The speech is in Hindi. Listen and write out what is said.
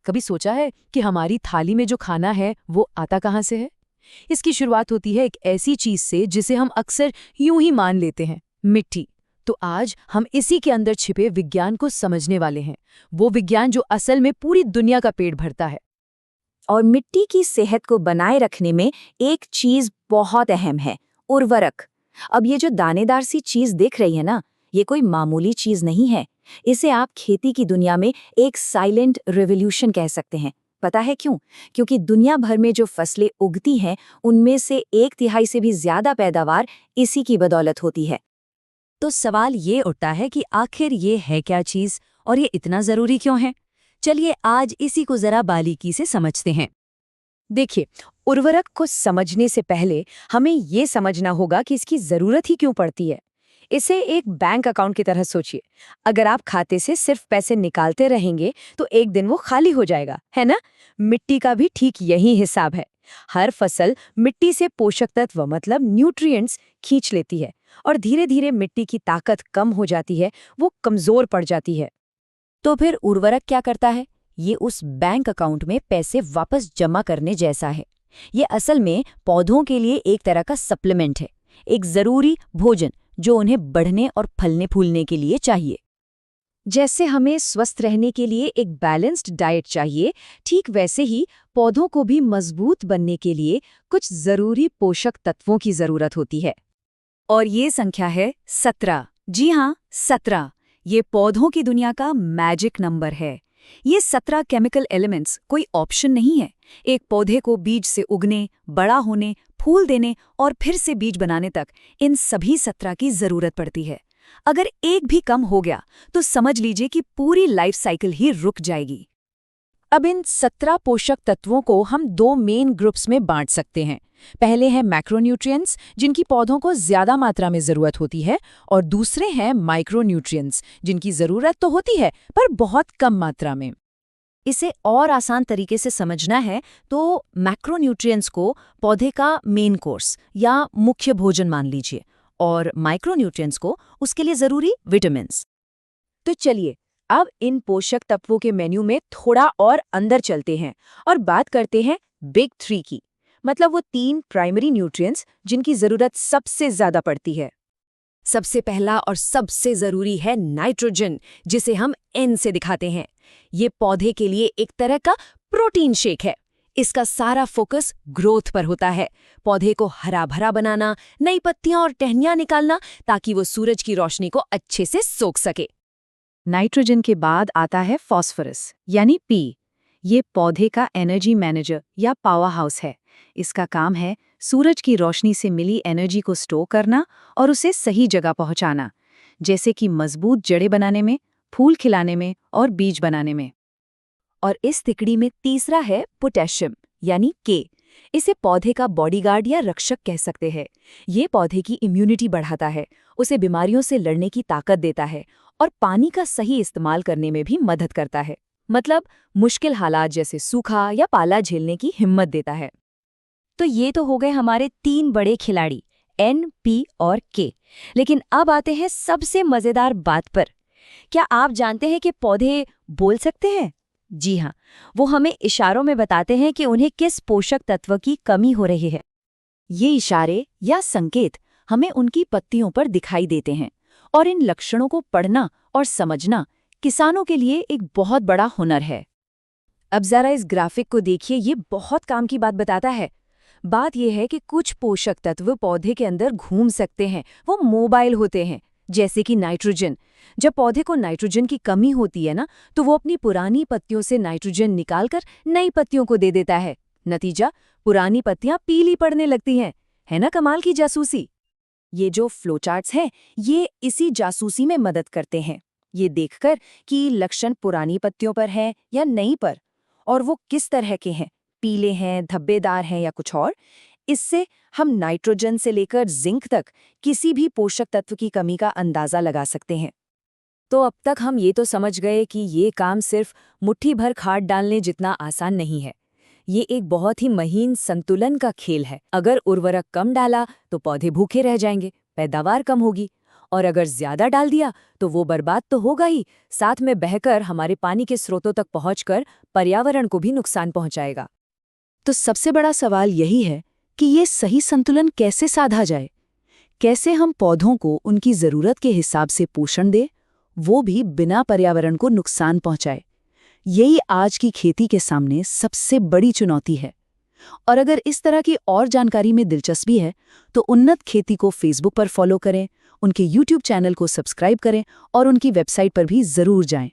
कभी सोचा है कि हमारी थाली में जो खाना है वो आता कहाँ से है? इसकी शुरुआत होती है एक ऐसी चीज से जिसे हम अक्सर यूं ही मान लेते हैं, मिट्टी। तो आज हम इसी के अंदर छिपे विज्ञान को समझने वाले हैं, वो विज्ञान जो असल में पूरी दुनिया का पेट भरता है। और मिट्टी की सेहत को बनाए रखने में एक चीज बहुत अहम है, उर्वरक। अब ये जो दानेदार सी चीज दिख रही है ना, ये कोई मामूली चीज नहीं है। इसे आप खेती की दुनिया में एक साइलेंट रिवॉल्यूशन कह सकते हैं। पता है क्यों? क्योंकि दुनिया भर में जो फसलें उगती हैं, उनमें से 1/3 से भी ज्यादा पैदावार इसी की बदौलत होती है। तो सवाल ये उठता है कि आखिर ये है क्या चीज और ये इतना जरूरी क्यों है? चलिए आज इसी को जरा बारीकी से समझते हैं। देखिए, उर्वरक को समझने से पहले हमें ये समझना होगा कि इसकी जरूरत ही क्यों पड़ती है। इसे एक बैंक अकाउंट की तरह सोचिए। अगर आप खाते से सिर्फ पैसे निकालते रहेंगे तो एक दिन वो खाली हो जाएगा, है ना? मिट्टी का भी ठीक यही हिसाब है। हर फसल मिट्टी से पोषक तत्व मतलब न्यूट्रिएंट्स खींच लेती है और धीरे धीरे मिट्टी की ताकत कम हो जाती है, वो कमजोर पड़ जाती है। तो फिर उर्वरक क्या करता है? ये उस बैंक अकाउंट में पैसे वापस जमा करने जैसा है। ये असल में पौधों के लिए एक तरह का सप्लीमेंट है, एक जरूरी भोजन जो उन्हें बढ़ने और फलने फूलने के लिए चाहिए। जैसे हमें स्वस्थ रहने के लिए एक बैलेंस्ड डाइट चाहिए, ठीक वैसे ही पौधों को भी मजबूत बनने के लिए कुछ जरूरी पोषक तत्वों की जरूरत होती है। और ये संख्या है 17। जी हाँ, 17। ये पौधों की दुनिया का मैजिक नंबर है। ये 17 केमिकल एलिमेंट्स कोई ऑप्शन नहीं है। एक पौधे को बीज से उगने, बड़ा होने, फूल देने और फिर से बीज बनाने तक इन सभी 17 की जरूरत पड़ती है। अगर एक भी कम हो गया तो समझ लीजिए कि पूरी लाइफ साइकिल ही रुक जाएगी। अब इन 17 पोषक तत्वों को हम 2 मेन ग्रुप्स में बांट सकते हैं। पहले हैं मैक्रोन्यूट्रिएंट्स, जिनकी पौधों को ज्यादा मात्रा में जरूरत होती है, और दूसरे हैं माइक्रोन्यूट्रिएंट्स, जिनकी जरूरत तो होती है पर बहुत कम मात्रा में। इसे और आसान तरीके से समझना है तो मैक्रोन्यूट्रिएंट्स को पौधे का मेन कोर्स या मुख्य भोजन मान लीजिए, और माइक्रोन्यूट्रिएंट्स को उसके लिए जरूरी विटामिन्स। तो चलिए अब इन पोषक तत्वों के मेन्यू में थोड़ा और अंदर चलते हैं और बात करते हैं बिग 3 की, मतलब वो 3 प्राइमरी न्यूट्रिएंट्स जिनकी जरूरत सबसे ज्यादा पड़ती है। सबसे पहला और सबसे जरूरी है नाइट्रोजन, जिसे हम N से दिखाते हैं। ये पौधे के लिए एक तरह का प्रोटीन शेक है। इसका सारा फोकस ग्रोथ पर होता है, पौधे को हरा भरा बनाना, नई पत्तियां और टहनियां निकालना, ताकि वो सूरज की रोशनी को अच्छे से सोख सके। नाइट्रोजन के बाद आता है फास्फोरस यानी P। ये पौधे का एनर्जी मैनेजर या पावर हाउस है। इसका काम है सूरज की रोशनी से मिली एनर्जी को स्टोर करना और उसे सही जगह पहुंचाना, जैसे कि मजबूत जड़ें बनाने में, फूल खिलाने में और बीज बनाने में। और इस तिकड़ी में तीसरा है पोटेशियम यानी K। इसे पौधे का बॉडीगार्ड या रक्षक कह सकते हैं। ये पौधे की इम्यूनिटी बढ़ाता है, उसे बीमारियों से लड़ने की ताकत देता है और पानी का सही इस्तेमाल करने में भी मदद करता है, मतलब मुश्किल हालात जैसे सूखा या पाला झेलने की हिम्मत देता है। तो ये तो हो गए हमारे 3 बड़े खिलाड़ी N, P और K। लेकिन अब आते हैं सबसे मजेदार बात पर। क्या आप जानते हैं कि पौधे बोल सकते हैं? जी हाँ, वो हमें इशारों में बताते हैं कि उन्हें किस पोषक तत्व की कमी हो रही है। ये इशारे या संकेत हमें उनकी पत्तियों पर दिखाई देते हैं, और इन लक्षणों को पढ़ना और समझना किसानों के लिए एक बहुत बड़ा हुनर है। अब जरा इस ग्राफिक को देखिए, ये बहुत काम की बात बताता है। बात यह है कि कुछ पोषक तत्व पौधे के अंदर घूम सकते हैं, वो मोबाइल होते हैं, जैसे कि नाइट्रोजन। जब पौधे को नाइट्रोजन की कमी होती है ना, तो वो अपनी पुरानी पत्तियों से नाइट्रोजन निकालकर नई पत्तियों को दे देता है। नतीजा, पुरानी पत्तियां पीली पड़ने लगती हैं। है ना कमाल की जासूसी? ये जो फ्लोचार्ट्स हैं, ये इसी जासूसी में मदद करते हैं, ये देखकर कि लक्षण पुरानी पत्तियों पर है या नई पर, और वो किस तरह के हैं, पीले हैं, धब्बेदार हैं या कुछ और। इससे हम नाइट्रोजन से लेकर जिंक तक किसी भी पोषक तत्व की कमी का अंदाजा लगा सकते हैं। तो अब तक हम ये तो समझ गए कि ये काम सिर्फ मुट्ठी भर खाद डालने जितना आसान नहीं है। ये एक बहुत ही महीन संतुलन का खेल है। अगर उर्वरक कम डाला तो पौधे भूखे रह जाएंगे, पैदावार कम होगी, और अगर ज्यादा डाल दिया तो वो बर्बाद तो होगा ही, साथ में बहकर हमारे पानी के स्रोतों तक पहुंचकर पर्यावरण को भी नुकसान पहुंचाएगा। तो सबसे बड़ा सवाल यही है कि ये सही संतुलन कैसे साधा जाए? कैसे हम पौधों को उनकी जरूरत के हिसाब से पोषण दें, वो भी बिना पर्यावरण को नुकसान पहुंचाए? यही आज की खेती के सामने सबसे बड़ी चुनौती है। और अगर इस तरह की और जानकारी में दिलचस्पी है तो उन्नत खेती को फेसबुक पर फॉलो करें, उनके YouTube चैनल को सब्सक्राइब करें और उनकी वेबसाइट पर भी जरूर जाएं।